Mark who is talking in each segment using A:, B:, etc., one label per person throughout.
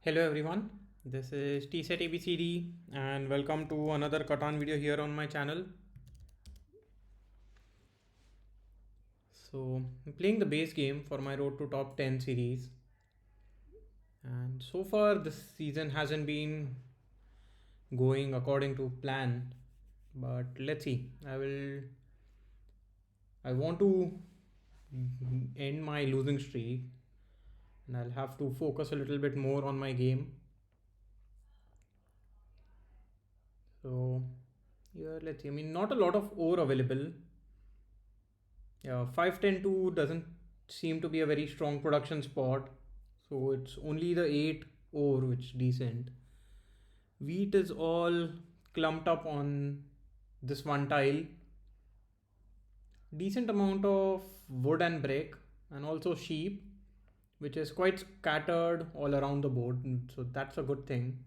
A: Hello everyone, this is TSET and welcome to another Catan video here on my channel. So I'm playing the base game for my Road to Top 10 series, and so far this season hasn't been going according to plan, but let's see. I want to end my losing streak and I'll have to focus a little bit more on my game. So yeah, let's see. I mean, not a lot of ore available. Yeah, 510-2 doesn't seem to be a very strong production spot. So it's only the 8 ore which decent. Wheat is all clumped up on this one tile. Decent amount of wood and brick and also sheep, which is quite scattered all around the board. So that's a good thing.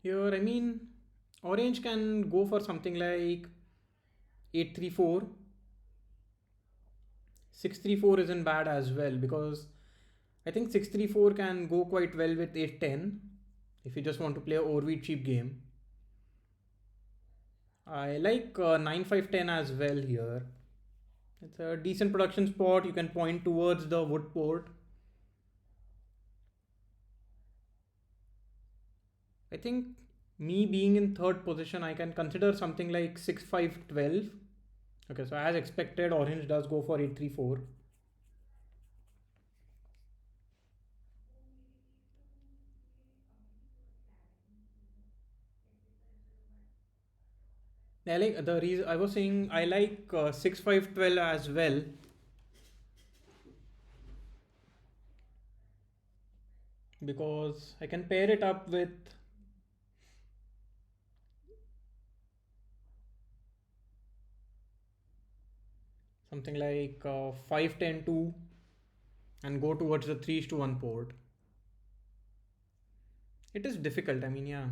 A: Here, I mean, orange can go for something like 834. 634 isn't bad as well because I think 634 can go quite well with 810 if you just want to play a overweight cheap game. I like 9510 as well here. It's a decent production spot. You can point towards the wood port. I think me being in third position, I can consider something like 6512. Okay, so as expected, orange does go for 834. I like the reason I was saying I like 6512 as well because I can pair it up with something like 5 10 2 and go towards the 3:1 port. It is difficult. I mean, yeah.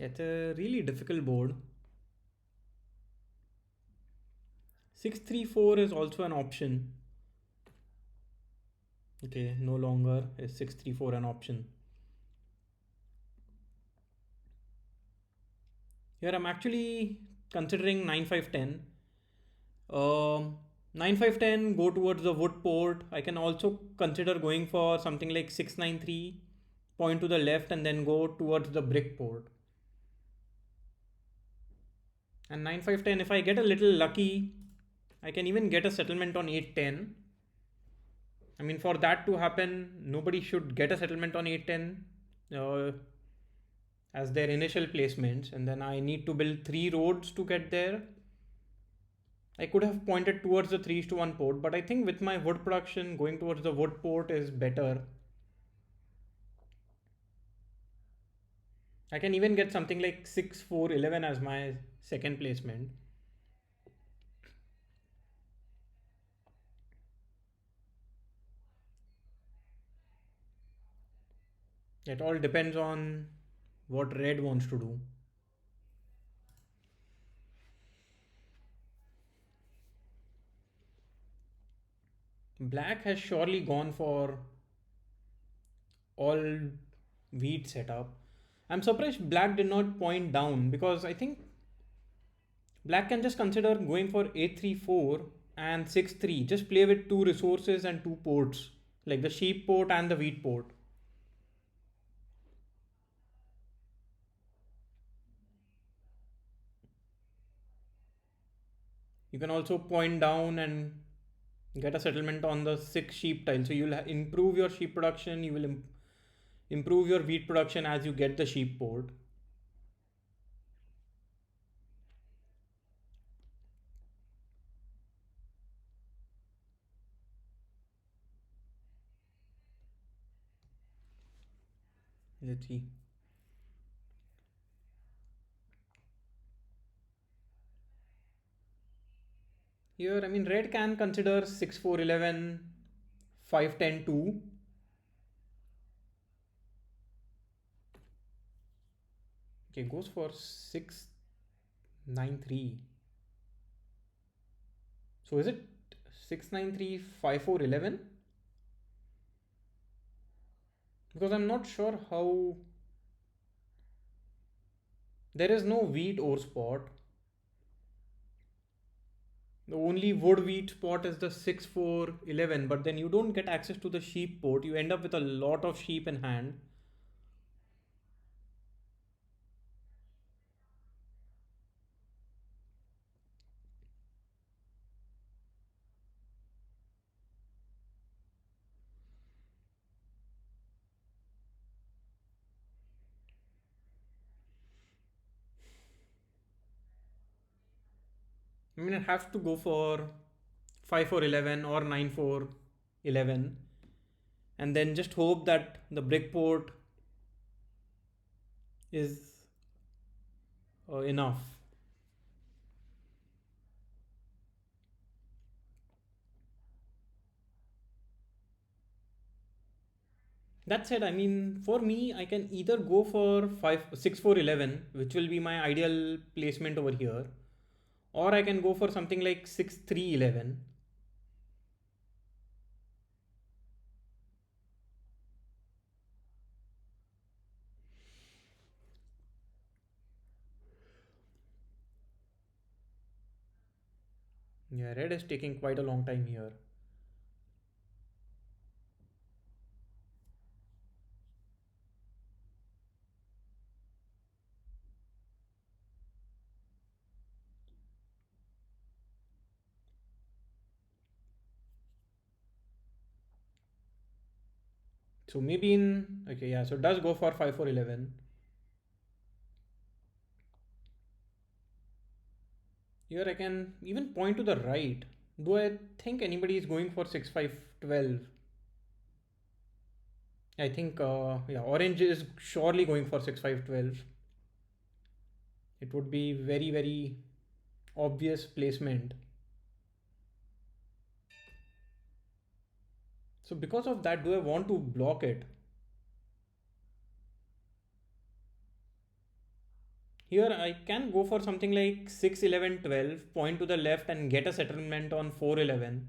A: It's a really difficult board. 634 is also an option. Okay, no longer is 634 an option. Here I'm actually considering 9510. 9510 go towards the wood port. I can also consider going for something like 693, point to the left and then go towards the brick port. And 9510, if I get a little lucky, I can even get a settlement on 810. I mean, for that to happen, nobody should get a settlement on 810 as their initial placements, and then I need to build 3 roads to get there. I could have pointed towards the 3:1 port, but I think with my wood production, going towards the wood port is better. I can even get something like 6 4 11 as my second placement. It all depends on what red wants to do. Black has surely gone for all wheat setup. I'm surprised black did not point down because I think black can just consider going for 834 and 6-3. Just play with 2 resources and 2 ports, like the sheep port and the wheat port. You can also point down and get a settlement on the 6 sheep tile. So you'll improve your sheep production. You will improve your wheat production as you get the sheep port. Let's see. Here, I mean, red can consider 6 4 11, 5 10 2. Okay, goes for 693. So is it 693 5411? Because I'm not sure how. There is no wheat ore spot. The only wood wheat spot is the 6411, but then you don't get access to the sheep port. You end up with a lot of sheep in hand. I mean, I have to go for 5411 or 9411 and then just hope that the brick port is enough. That said, I mean, for me, I can either go for 5 6 4 11, which will be my ideal placement over here, or I can go for something like 6 3 11. Yeah, red is taking quite a long time here. So maybe in okay, yeah, so it does go for 5 4 11. Here I can even point to the right. Do I think anybody is going for 6 5 12? I think yeah, orange is surely going for 6 5 12. It would be very obvious placement. So because of that, do I want to block it? Here I can go for something like 6 11 12, point to the left and get a settlement on 4 11.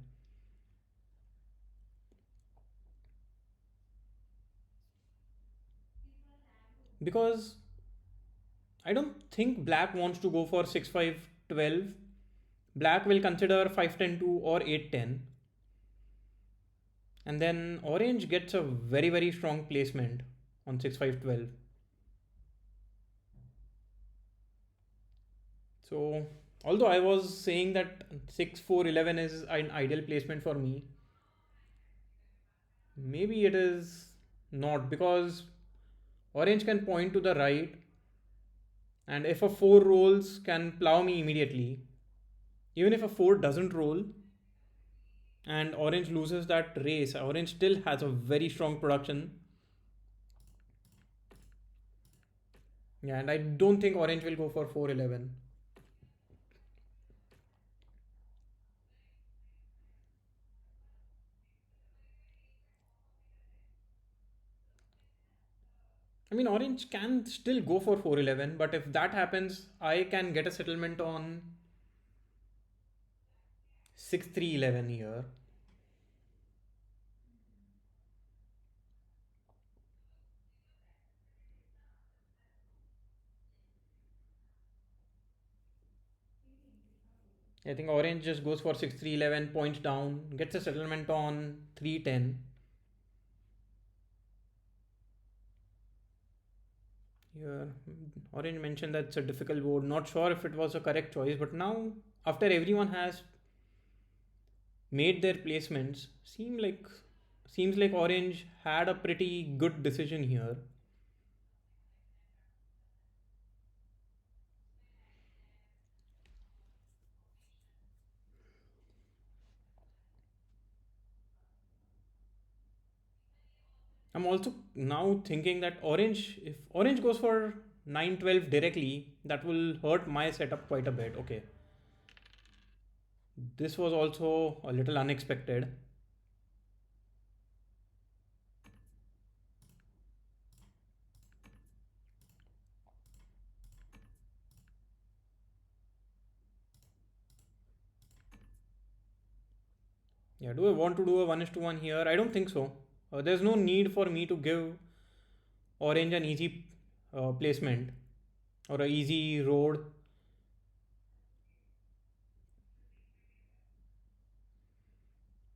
A: Because I don't think black wants to go for 6 5 12. Black will consider 5 10 2 or 8 10, and then orange gets a very strong placement on 6 5 12. So although I was saying that 6 4 11 is an ideal placement for me, maybe it is not, because orange can point to the right, and if a 4 rolls can plow me immediately. Even if a 4 doesn't roll and orange loses that race, orange still has a very strong production. Yeah, and I don't think orange will go for 4 11. I mean, orange can still go for 4 11, but if that happens, I can get a settlement on 6 3 11 here. I think orange just goes for 6 3 11, points down, gets a settlement on 3 10. Here, orange mentioned that it's a difficult board. Not sure if it was a correct choice, but now, after everyone has made their placements, seems like orange had a pretty good decision here. I'm also now thinking that if orange goes for 9 12 directly, that will hurt my setup quite a bit. Okay, this was also a little unexpected. Yeah, do I want to do a 1 is to 1 here? I don't think so. There's no need for me to give orange an easy placement or a easy road.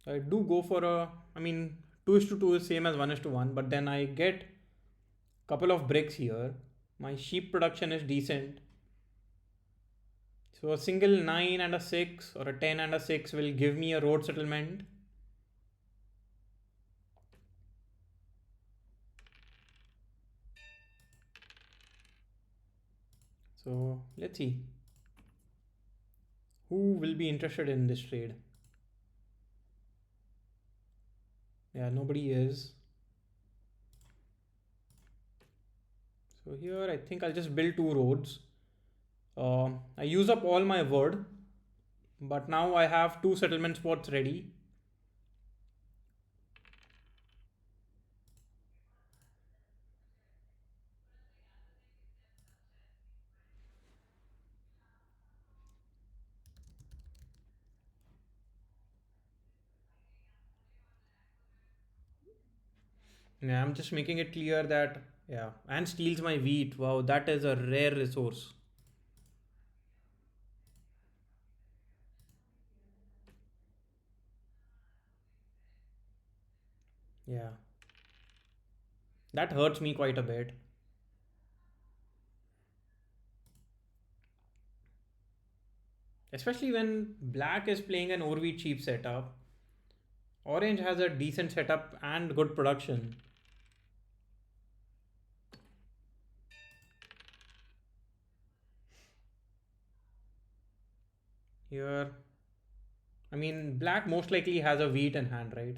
A: I do go for a, I mean, 2 is to 2 is same as 1 is to 1, but then I get couple of bricks here. My sheep production is decent. So a single 9 and a 6 or a 10 and a 6 will give me a road settlement. So let's see who will be interested in this trade. Yeah, nobody is. So here I think I'll just build two roads. I use up all my wood, but now I have two settlement spots ready. Yeah, I'm just making it clear that, yeah, and steals my wheat. Wow, that is a rare resource. Yeah, that hurts me quite a bit. Especially when black is playing an overwheat cheap setup. Orange has a decent setup and good production. Here, I mean, black most likely has a wheat in hand, right?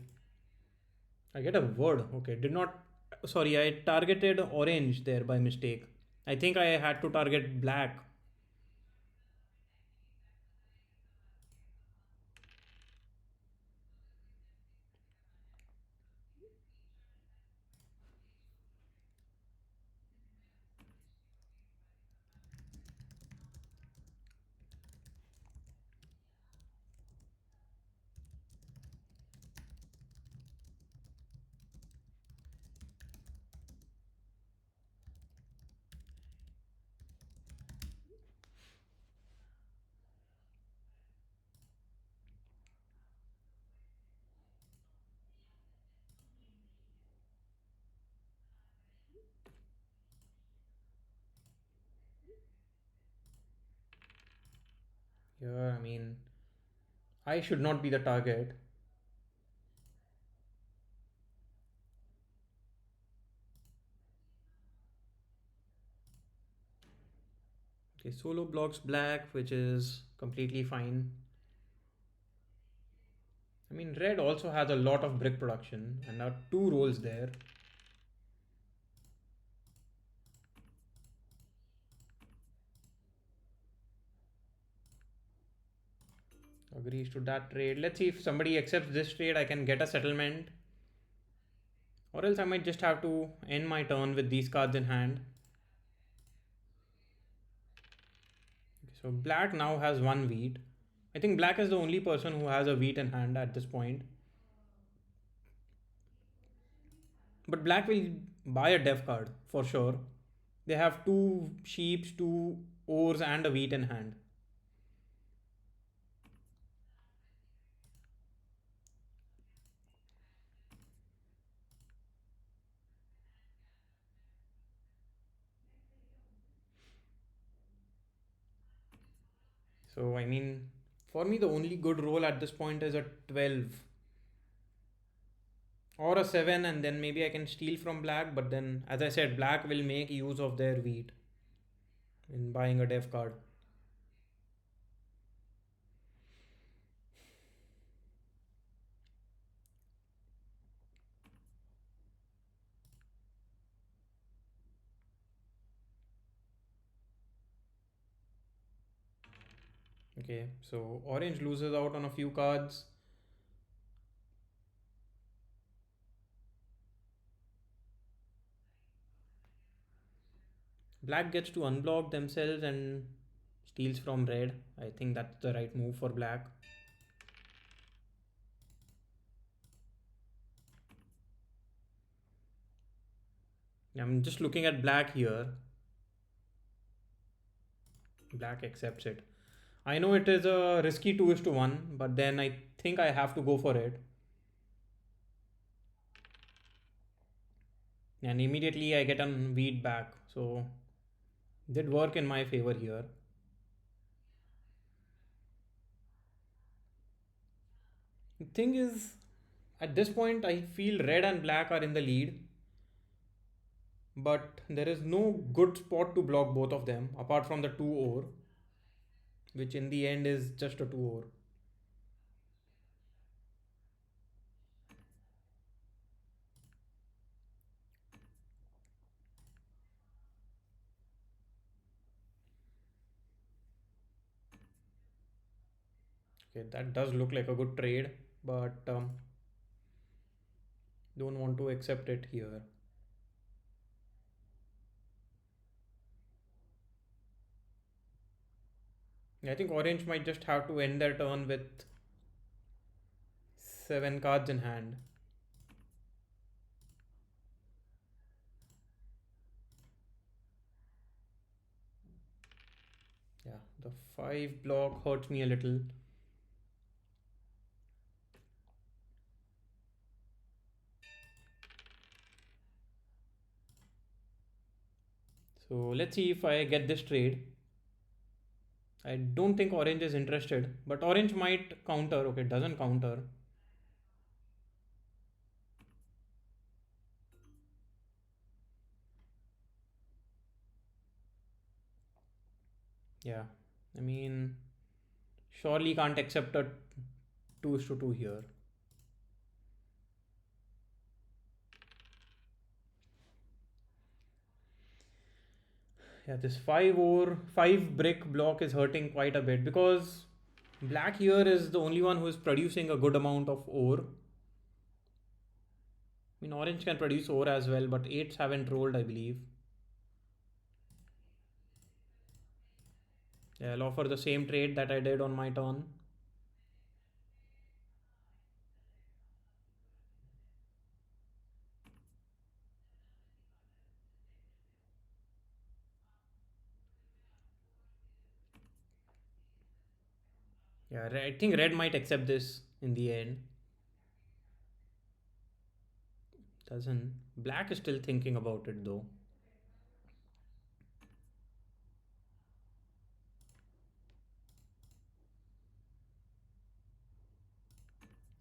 A: I get a word. Okay, did not. Sorry, I targeted orange there by mistake. I think I had to target black. Here, I mean, I should not be the target. Okay, solo blocks black, which is completely fine. I mean, red also has a lot of brick production and now two rolls there. Agrees to that trade. Let's see if somebody accepts this trade, I can get a settlement. Or else I might just have to end my turn with these cards in hand. So black now has one wheat. I think black is the only person who has a wheat in hand at this point. But black will buy a dev card for sure. They have two sheeps, two ores, and a wheat in hand. So I mean, for me the only good roll at this point is a 12 or a 7, and then maybe I can steal from black, but then as I said, black will make use of their wheat in buying a dev card. Okay, so orange loses out on a few cards. Black gets to unblock themselves and steals from red. I think that's the right move for black. I'm just looking at black here. Black accepts it. I know it is a risky 2 is to 1, but then I think I have to go for it. And immediately I get an wheat back. So did work in my favor here. The thing is, at this point, I feel red and black are in the lead, but there is no good spot to block both of them apart from the 2 ore, which in the end is just a 2 ore. Okay, that does look like a good trade, but don't want to accept it here. I think orange might just have to end their turn with 7 cards in hand. Yeah, the 5 block hurts me a little. So let's see if I get this trade. I don't think orange is interested, but orange might counter. Okay, it doesn't counter. Yeah, I mean, surely can't accept a 2 is to 2 here. Yeah, this 5 ore, 5 brick block is hurting quite a bit because black here is the only one who is producing a good amount of ore. I mean, orange can produce ore as well, but 8s haven't rolled, I believe. Yeah, I'll offer the same trade that I did on my turn. Yeah, I think red might accept this in the end. Doesn't. Black is still thinking about it though.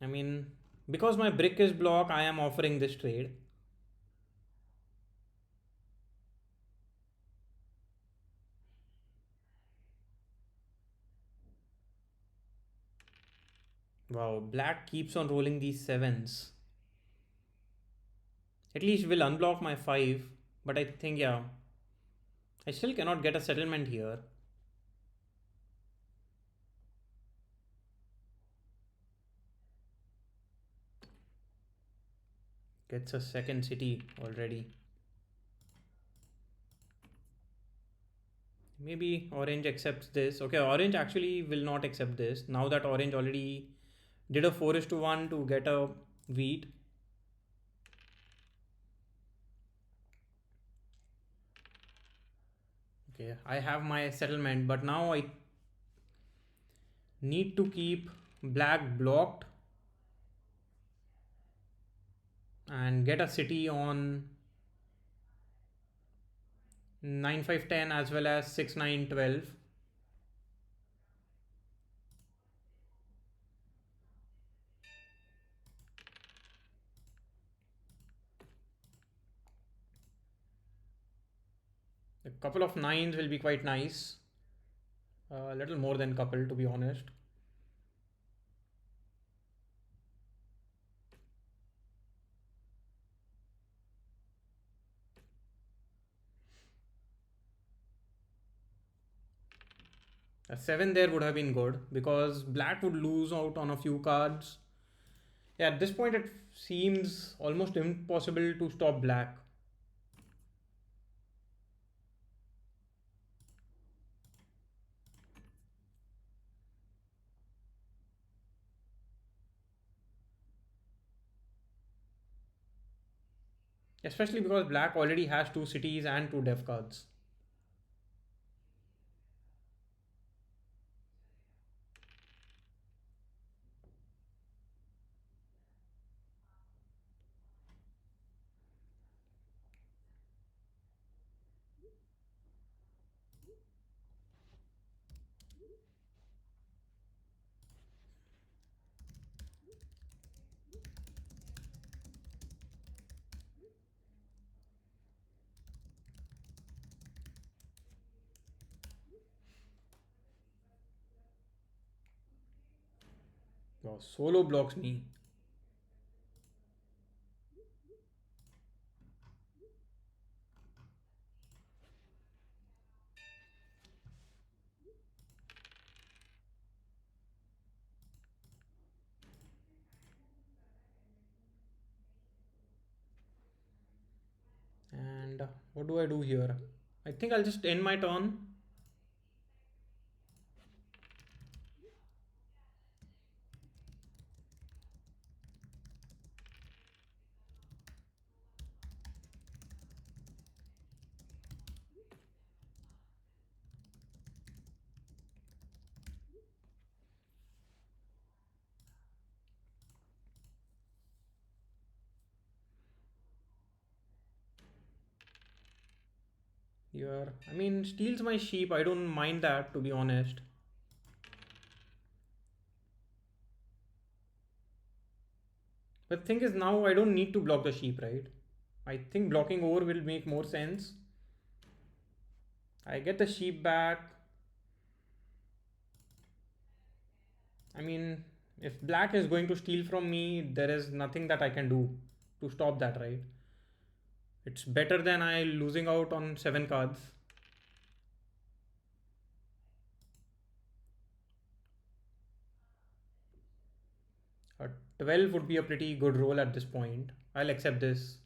A: I mean, because my brick is block, I am offering this trade. Wow, black keeps on rolling these 7s. At least will unblock my 5, but I think, yeah, I still cannot get a settlement here. Gets a second city already. Maybe orange accepts this. Okay, orange actually will not accept this. Now that orange already did a 4 is to 1 to get a wheat. Okay, I have my settlement, but now I need to keep black blocked and get a city on 9 5 10 as well as 6 9 12. A couple of 9s will be quite nice. A little more than couple, to be honest. A 7 there would have been good because black would lose out on a few cards. Yeah, at this point it seems almost impossible to stop black. Especially because black already has two cities and two def cards. Wow, solo blocks me. And what do I do here? I think I'll just end my turn. Here, I mean, steals my sheep. I don't mind that, to be honest. But the thing is, now I don't need to block the sheep, right? I think blocking over will make more sense. I get the sheep back. I mean, if black is going to steal from me, there is nothing that I can do to stop that, right? It's better than I losing out on seven cards. A 12 would be a pretty good roll at this point. I'll accept this.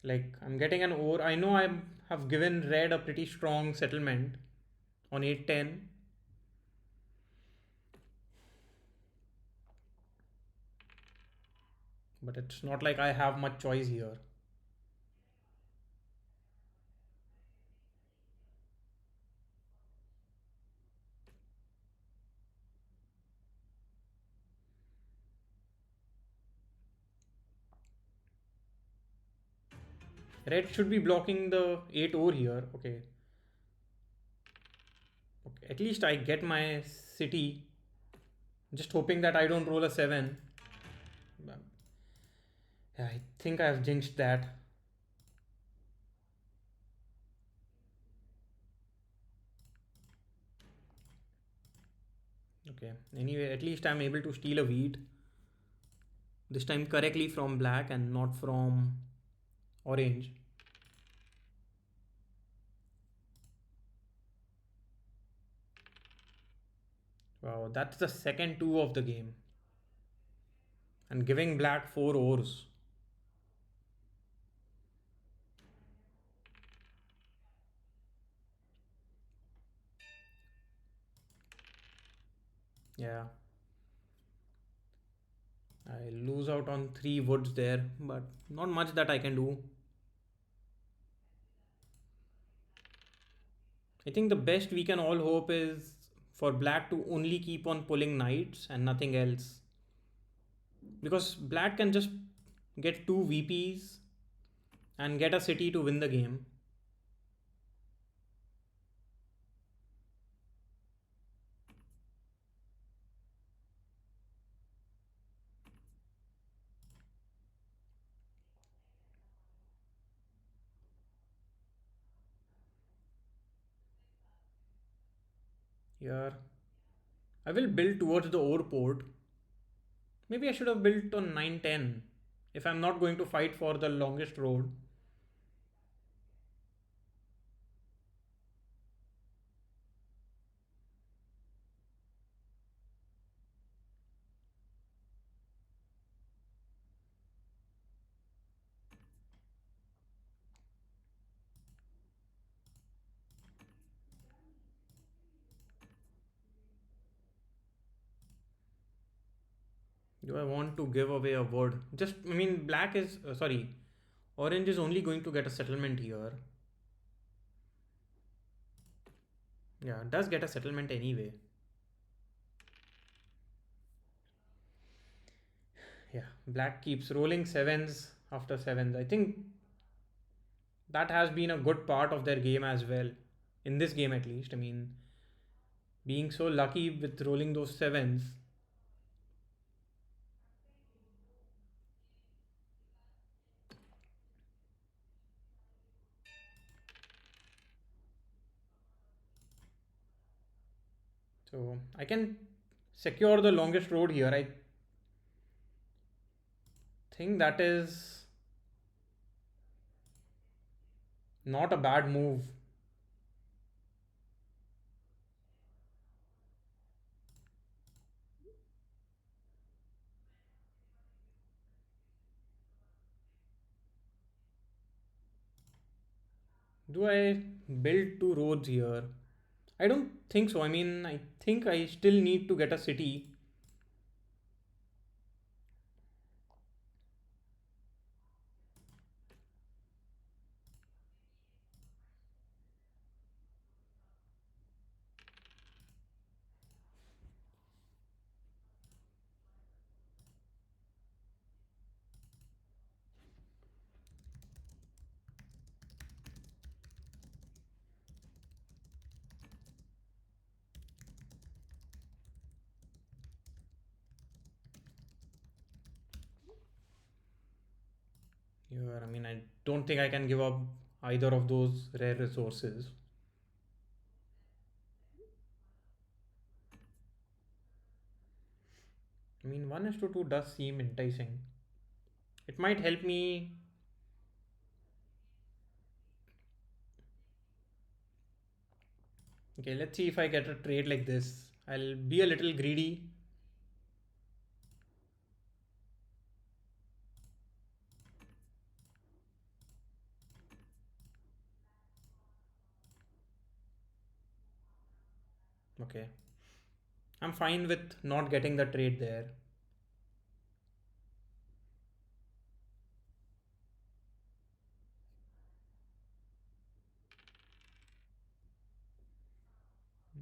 A: Like, I'm getting an over. I know I have given red a pretty strong settlement on 8-10, but it's not like I have much choice here. Red should be blocking the 8 over here. Okay. Okay. At least I get my city. Just hoping that I don't roll a 7. Yeah, I think I've jinxed that. Okay. Anyway, at least I'm able to steal a wheat. This time correctly from black and not from orange. Wow, that's the second 2 of the game. And giving black 4 ores. Yeah. I lose out on 3 woods there, but not much that I can do. I think the best we can all hope is for black to only keep on pulling knights and nothing else. Because black can just get 2 VPs and get a city to win the game. Here, I will build towards the ore port. Maybe I should have built on 9-10 if I'm not going to fight for the longest road. Do I want to give away a word? Just, I mean, black is, sorry, Orange is only going to get a settlement here. Yeah, it does get a settlement anyway. Yeah, black keeps rolling sevens after sevens. I think that has been a good part of their game as well. In this game, at least. I mean, being so lucky with rolling those sevens. So I can secure the longest road here. I think that is not a bad move. Do I build two roads here? I don't think so. I mean, I think I still need to get a city. Here, I mean, I don't think I can give up either of those rare resources. I mean, 1 is to 2 does seem enticing. It might help me. Okay, let's see if I get a trade like this. I'll be a little greedy. Okay. I'm fine with not getting the trade there.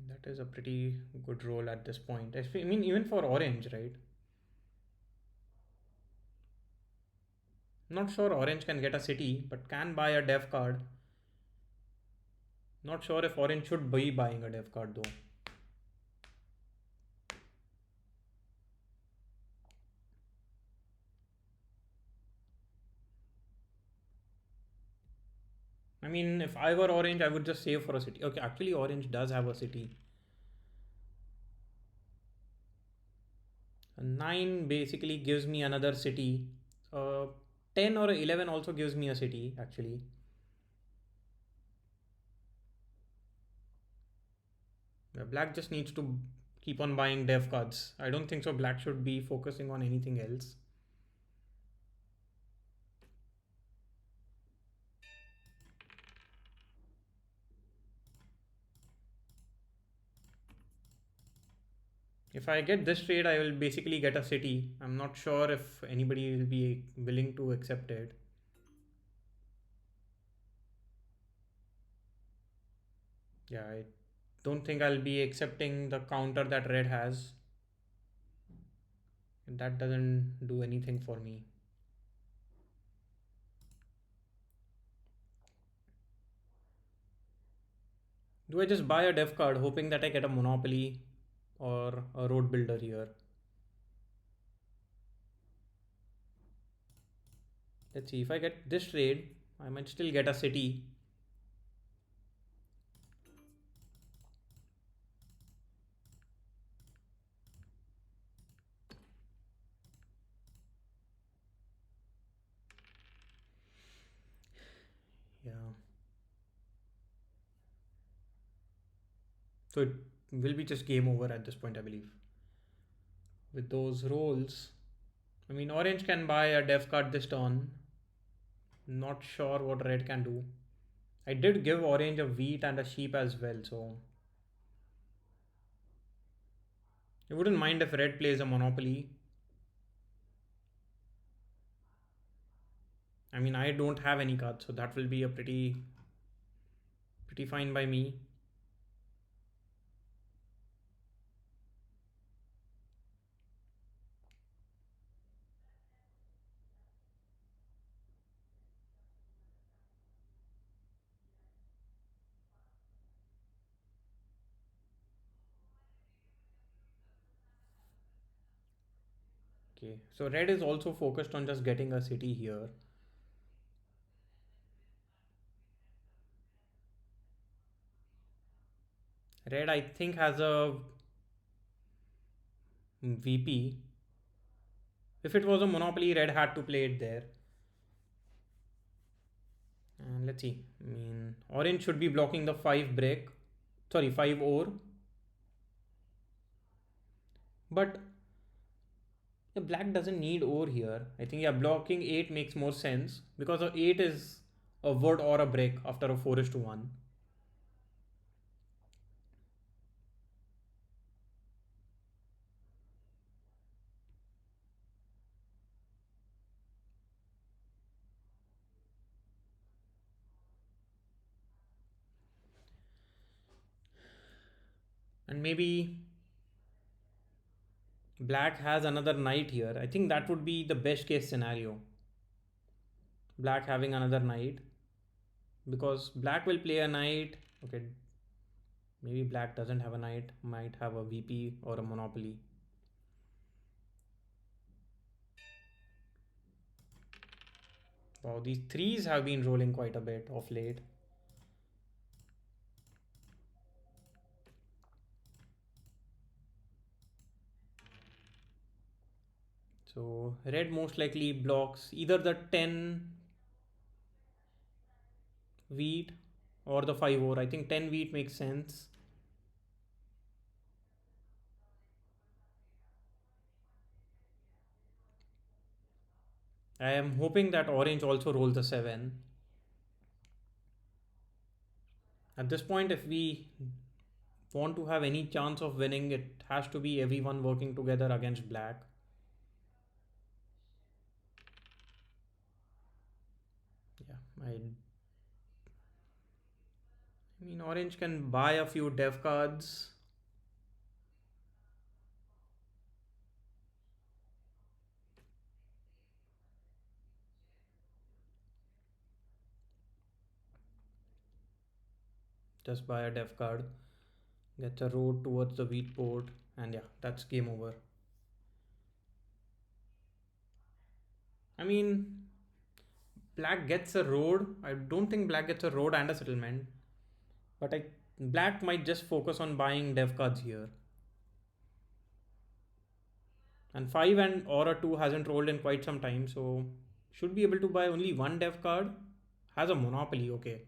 A: That is a pretty good roll at this point. I mean, even for orange, right? Not sure orange can get a city, but can buy a dev card. Not sure if orange should be buying a dev card though. I mean, if I were orange, I would just save for a city. Okay, actually, orange does have a city. A 9 basically gives me another city. Uh, 10 or 11 also gives me a city, actually. Black just needs to keep on buying dev cards. I don't think so. Black should be focusing on anything else. If I get this trade, I will basically get a city. I'm not sure if anybody will be willing to accept it. Yeah, I don't think I'll be accepting the counter that red has. That doesn't do anything for me. Do I just buy a dev card hoping that I get a monopoly or a road builder here? Let's see. If I get this trade, I might still get a city. Yeah. So it will be just game over at this point, I believe. With those rolls, I mean, orange can buy a dev card this turn. Not sure what red can do. I did give orange a wheat and a sheep as well, so I wouldn't mind if red plays a monopoly. I mean, I don't have any cards, so that will be a pretty fine by me. Okay, so red is also focused on just getting a city here. Red, I think, has a VP. If it was a monopoly, red had to play it there. And let's see. I mean, orange should be blocking the 5 brick. Sorry, 5 ore. But the black doesn't need ore here. I think, yeah, blocking 8 makes more sense because a 8 is a wood or a brick after a 4 is to 1. And maybe black has another knight here. I think that would be the best case scenario. Black having another knight because black will play a knight. Okay, maybe black doesn't have a knight, might have a VP or a monopoly. Wow, these threes have been rolling quite a bit of late. So red most likely blocks either the 10 wheat or the 5 ore. I think 10 wheat makes sense. I am hoping that orange also rolls a 7. At this point, if we want to have any chance of winning, it has to be everyone working together against black. Yeah, I mean, orange can buy a few dev cards. Just buy a dev card, gets a road towards the wheat port, and yeah, that's game over. I mean, black gets a road. I don't think black gets a road and a settlement, but black might just focus on buying dev cards here. And 5 and or a 2 hasn't rolled in quite some time, so should be able to buy only one dev card. Has a monopoly, okay.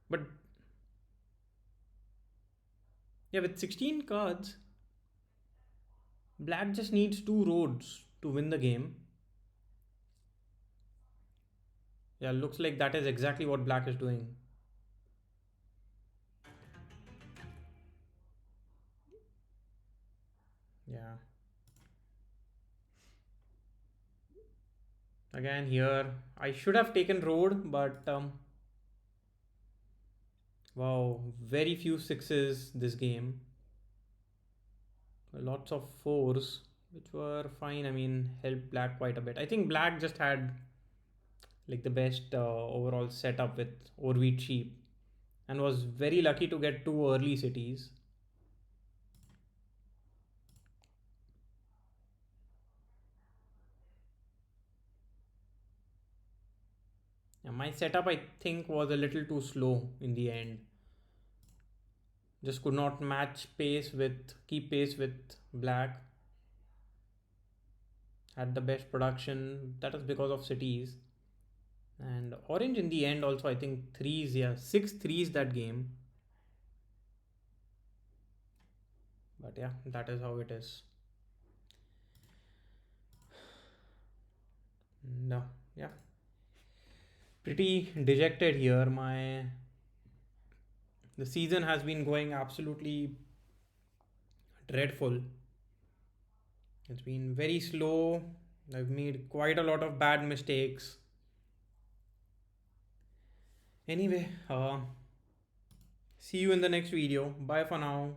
A: But yeah, with 16 cards, black just needs two roads to win the game. Yeah, looks like that is exactly what black is doing. Yeah. Again here, I should have taken road, but wow, very few sixes this game. Lots of fours, which were fine. I mean, helped black quite a bit. I think black just had like the best overall setup with Orvieet sheep and was very lucky to get two early cities. Yeah, my setup I think was a little too slow in the end. Just could not match pace with keep pace with black. Had the best production. That is because of cities. And orange in the end also I think threes, yeah, six threes that game. But yeah, that is how it is. No, yeah. pretty dejected here. The season has been going absolutely dreadful. It's been very slow. I've made quite a lot of bad mistakes. Anyway, see you in the next video. Bye for now.